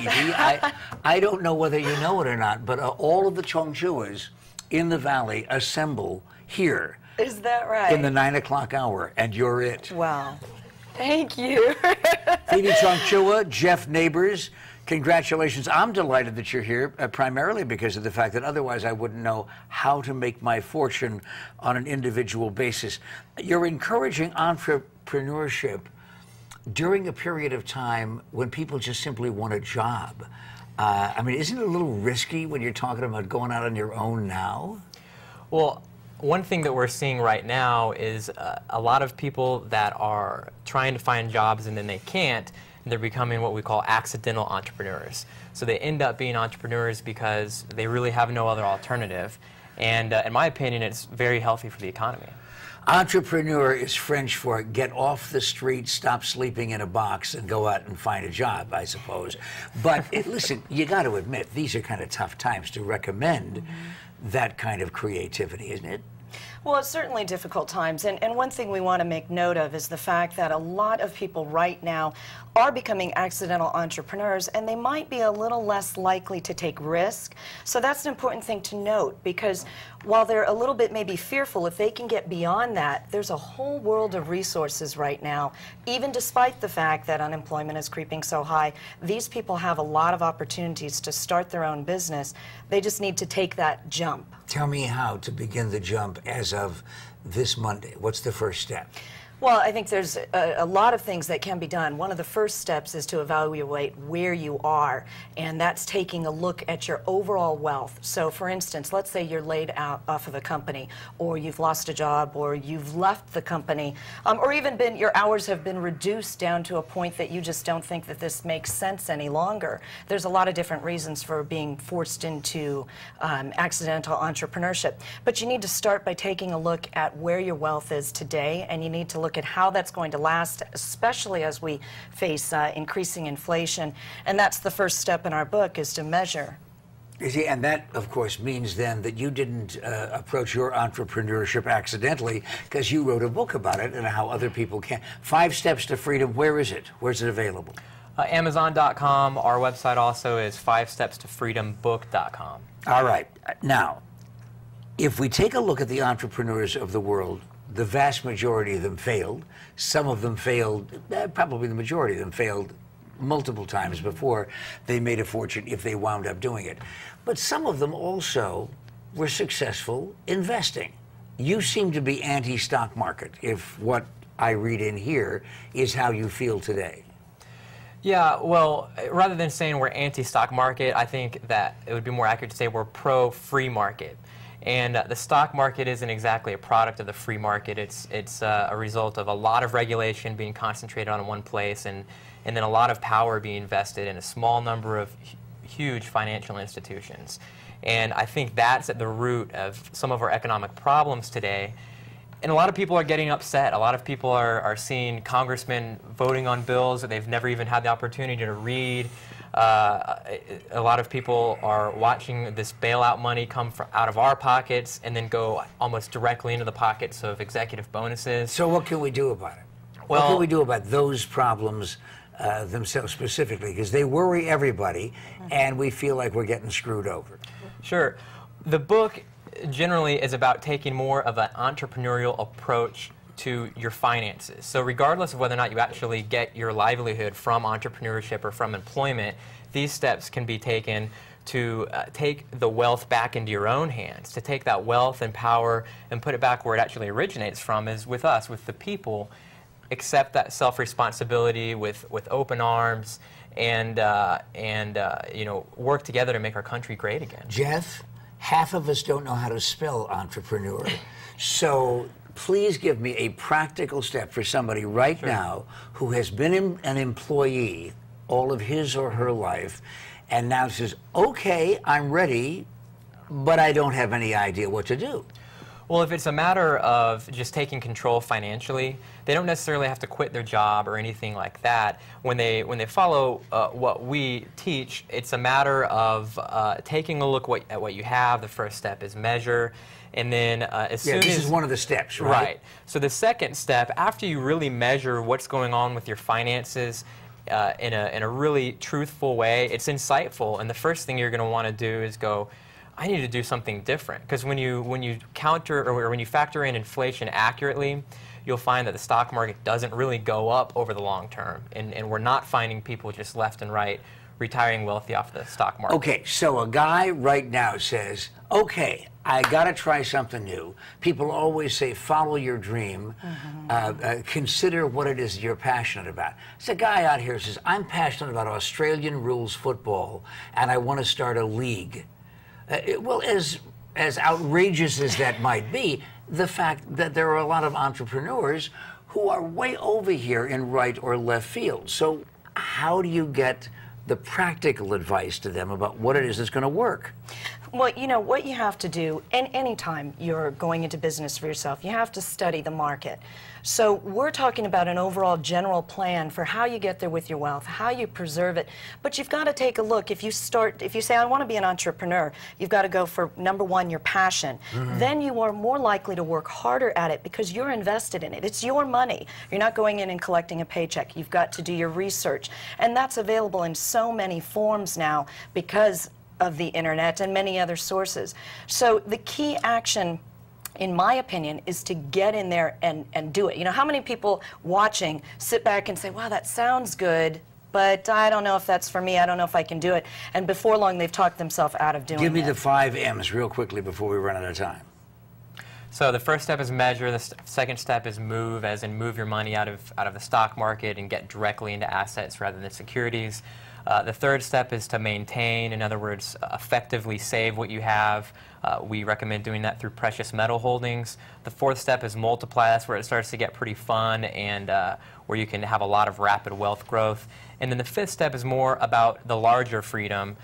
Phoebe. I don't know whether you know it or not, but all of the Chongchuas in the Valley assemble here. Is that right? In the 9 o'clock hour, and you're it. Wow. Thank you. Phoebe Chongchua, Jeff Nabers, congratulations. I'm delighted that you're here, primarily because of the fact that otherwise I wouldn't know how to make my fortune on an individual basis. You're encouraging entrepreneurship during a period of time when people just simply want a job. I mean, isn't it a little risky when you're talking about going out on your own now? Well, one thing that we're seeing right now is a lot of people that are trying to find jobs and then they can't, and they're becoming what we call accidental entrepreneurs. So they end up being entrepreneurs because they really have no other alternative. And in my opinion, it's very healthy for the economy. Entrepreneur is French for get off the street, stop sleeping in a box, and go out and find a job, I suppose. But listen, you got to admit, these are kind of tough times to recommend that kind of creativity, isn't it? Well, it's certainly difficult times, and one thing we want to make note of is the fact that a lot of people right now are becoming accidental entrepreneurs, and they might be a little less likely to take risk. So that's an important thing to note, because while they're a little bit maybe fearful, if they can get beyond that, there's a whole world of resources right now. Even despite the fact that unemployment is creeping so high, these people have a lot of opportunities to start their own business. They just need to take that jump. Tell me how to begin the jump as of this Monday. What's the first step? Well, I think there's a lot of things that can be done. One of the first steps is to evaluate where you are, and that's taking a look at your overall wealth. So, for instance, let's say you're laid out off of a company, or you've lost a job, or you've left the company, or even your hours have been reduced down to a point that you just don't think that this makes sense any longer. There's a lot of different reasons for being forced into accidental entrepreneurship. But you need to start by taking a look at where your wealth is today, and you need to look at how that's going to last, especially as we face increasing inflation. And that's the first step in our book, is to measure. You see, and that, of course, means then that you didn't approach your entrepreneurship accidentally, because you wrote a book about it and how other people can. 5 Steps to Freedom, where is it? Where's it available? Amazon.com. Our website also is 5stepstofreedombook.com. All right. Now, if we take a look at the entrepreneurs of the world, the vast majority of them failed. Some of them failed, probably the majority of them failed multiple times before they made a fortune, if they wound up doing it. But some of them also were successful investing. You seem to be anti-stock market, if what I read in here is how you feel today. Yeah, well, rather than saying we're anti-stock market, I think that it would be more accurate to say we're pro-free market. And the stock market isn't exactly a product of the free market. It's a result of a lot of regulation being concentrated on one place, and then a lot of power being invested in a small number of huge financial institutions. And I think that's at the root of some of our economic problems today. And a lot of people are getting upset. A lot of people are seeing congressmen voting on bills that they've never even had the opportunity to read. A lot of people are watching this bailout money come out of our pockets and then go almost directly into the pockets of executive bonuses. So what can we do about it? Well, what can we do about those problems themselves specifically? Because they worry everybody, and we feel like we're getting screwed over. Sure. The book generally is about taking more of an entrepreneurial approach to your finances. So regardless of whether or not you actually get your livelihood from entrepreneurship or from employment, these steps can be taken to take the wealth back into your own hands, to take that wealth and power and put it back where it actually originates from, is with us, with the people. Accept that self-responsibility with open arms, and you know, work together to make our country great again. Jeff, half of us don't know how to spell entrepreneur, so please give me a practical step for somebody right now who has been an employee all of his or her life and now says, okay, I'm ready, but I don't have any idea what to do. Well, if it's a matter of just taking control financially, they don't necessarily have to quit their job or anything like that. When they follow what we teach, it's a matter of taking a look at what you have. The first step is measure. And then as soon as... this is one of the steps, right? Right. So the second step, after you really measure what's going on with your finances, in a really truthful way. It's insightful, and the first thing you're going to want to do is go, I need to do something different. Because when you counter or when you factor in inflation accurately, you'll find that the stock market doesn't really go up over the long term, and we're not finding people just left and right retiring wealthy off the stock market. Okay, so a guy right now says, okay, I got to try something new. People always say, follow your dream, consider what it is you're passionate about. There's a guy out here who says, I'm passionate about Australian rules football, and I want to start a league. Well, as outrageous as that might be, the fact that there are a lot of entrepreneurs who are way over here in right or left field. So how do you get the practical advice to them about what it is that's going to work? Well, you know, what you have to do, and anytime you're going into business for yourself, you have to study the market. So we're talking about an overall general plan for how you get there with your wealth, how you preserve it. But you've got to take a look. If you say, I want to be an entrepreneur, you've got to go for, number one, your passion. Then you are more likely to work harder at it because you're invested in it. It's your money. You're not going in and collecting a paycheck. You've got to do your research. And that's available in so many forms now because of the internet and many other sources. So the key action, in my opinion, is to get in there and do it. You know, how many people watching sit back and say, wow, that sounds good, but I don't know if that's for me, I don't know if I can do it. And before long, they've talked themselves out of doing it. Give me the 5 M's real quickly before we run out of time. So the first step is measure, the second step is move, as in move your money out of the stock market and get directly into assets rather than securities. The third step is to maintain, in other words, effectively save what you have. We recommend doing that through precious metal holdings. The fourth step is multiply. That's where it starts to get pretty fun and where you can have a lot of rapid wealth growth. And then the fifth step is more about the larger freedom,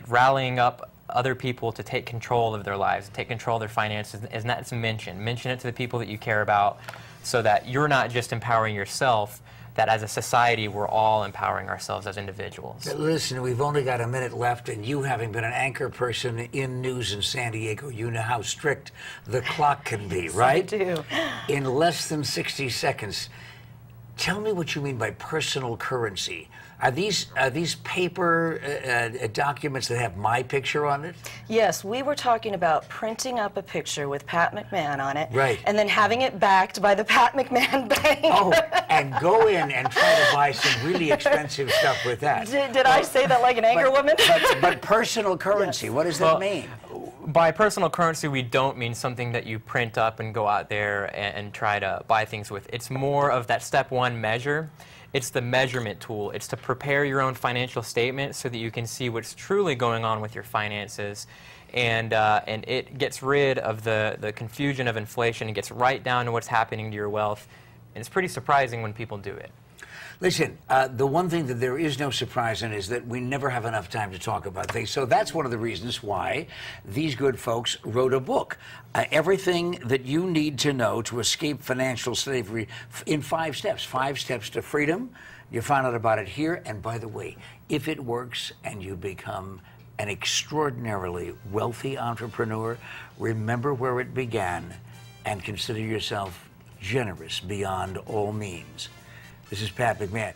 rallying up other people to take control of their lives, take control of their finances, and that's mention it to the people that you care about so that you're not just empowering yourself, that as a society, we're all empowering ourselves as individuals. Listen, we've only got a minute left, and you, having been an anchor person in news in San Diego, you know how strict the clock can be, right? I do. In less than 60 seconds, tell me what you mean by personal currency. Are these paper documents that have my picture on it? Yes, we were talking about printing up a picture with Pat McMahon on it, right, and then having it backed by the Pat McMahon Bank. Oh, and go in and try to buy some really expensive stuff with that. Did I say that like an anchor woman? But personal currency, yes. What does that mean? By personal currency, we don't mean something that you print up and go out there and try to buy things with. It's more of that step one measure. It's the measurement tool. It's to prepare your own financial statement so that you can see what's truly going on with your finances. And it gets rid of the confusion of inflation and gets right down to what's happening to your wealth. And it's pretty surprising when people do it. Listen, the one thing that there is no surprise in is that we never have enough time to talk about things. So that's one of the reasons why these good folks wrote a book. Everything that you need to know to escape financial slavery in 5 steps. 5 steps to freedom. You find out about it here. And by the way, if it works and you become an extraordinarily wealthy entrepreneur, remember where it began and consider yourself generous beyond all means. This is Pat McMahon.